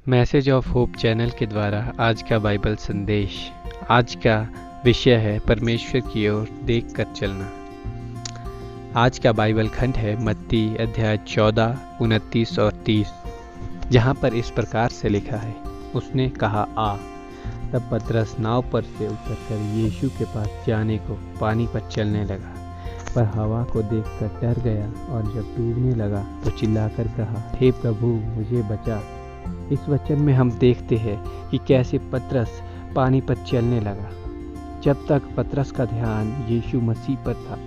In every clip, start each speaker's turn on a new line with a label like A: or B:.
A: Message of hope channel के द्वारा आज का बाइबल संदेश। आज का विषय है परमेश्वर की ओर देख कर चलना। आज का बाइबल खंड है मत्ती अध्याय 14, 29 और 30, जहाँ पर इस प्रकार से लिखा है, उसने कहा आ। तब पतरस नाव पर से उतरकर यीशु के पास जाने को पानी पर चलने लगा, पर हवा को देखकर डर गया और जब डूबने लगा तो चिल्लाकर कहा, हे प्रभु मुझे बचा। इस वचन में हम देखते हैं कि कैसे पतरस पानी पर चलने लगा। जब तक पतरस का ध्यान यीशु मसीह पर था,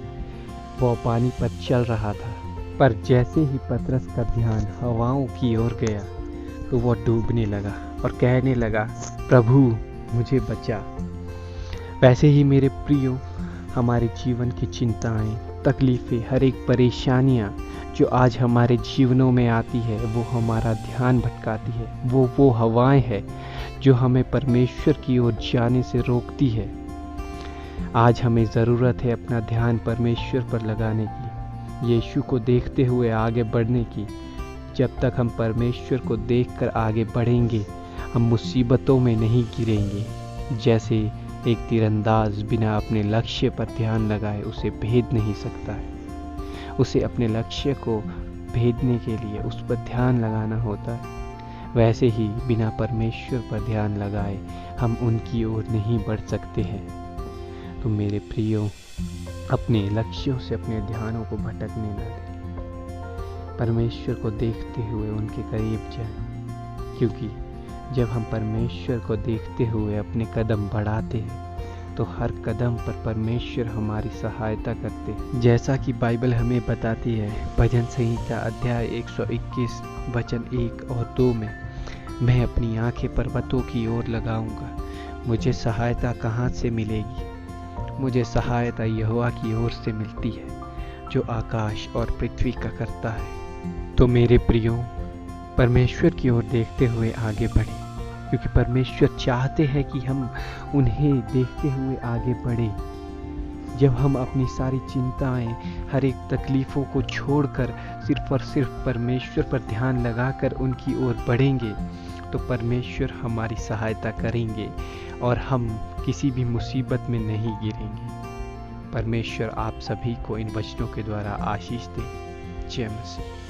A: वह पानी पर चल रहा था, पर जैसे ही पतरस का ध्यान हवाओं की ओर गया तो वह डूबने लगा और कहने लगा, प्रभु मुझे बचा। वैसे ही मेरे प्रियो, हमारे जीवन की चिंताएं, तकलीफ़ें, हर एक परेशानियां जो आज हमारे जीवनों में आती है, वो हमारा ध्यान भटकाती है। वो हवाएं हैं जो हमें परमेश्वर की ओर जाने से रोकती है। आज हमें ज़रूरत है अपना ध्यान परमेश्वर पर लगाने की, यीशु को देखते हुए आगे बढ़ने की। जब तक हम परमेश्वर को देखकर आगे बढ़ेंगे, हम मुसीबतों में नहीं गिरेंगे। जैसे एक तीरंदाज बिना अपने लक्ष्य पर ध्यान लगाए उसे भेद नहीं सकता है। उसे अपने लक्ष्य को भेदने के लिए उस पर ध्यान लगाना होता है। वैसे ही बिना परमेश्वर पर ध्यान लगाए हम उनकी ओर नहीं बढ़ सकते हैं। तो मेरे प्रियो, अपने लक्ष्यों से अपने ध्यानों को भटकने न दें। परमेश्वर को देखते हुए उनके करीब जाएं, क्योंकि जब हम परमेश्वर को देखते हुए अपने कदम बढ़ाते हैं तो हर कदम पर परमेश्वर हमारी सहायता करते हैं। जैसा कि बाइबल हमें बताती है, भजन संहिता अध्याय 121 वचन 1 और 2 में, मैं अपनी आंखें पर्वतों की ओर लगाऊंगा, मुझे सहायता कहाँ से मिलेगी। मुझे सहायता यहोवा की ओर से मिलती है, जो आकाश और पृथ्वी का करता है। तो मेरे प्रियो, परमेश्वर की ओर देखते हुए आगे बढ़ें, क्योंकि परमेश्वर चाहते हैं कि हम उन्हें देखते हुए आगे बढ़ें। जब हम अपनी सारी चिंताएं, हर एक तकलीफ़ों को छोड़कर सिर्फ और सिर्फ परमेश्वर पर ध्यान लगाकर उनकी ओर बढ़ेंगे, तो परमेश्वर हमारी सहायता करेंगे और हम किसी भी मुसीबत में नहीं गिरेंगे। परमेश्वर आप सभी को इन वचनों के द्वारा आशीष दे। जय मसीह।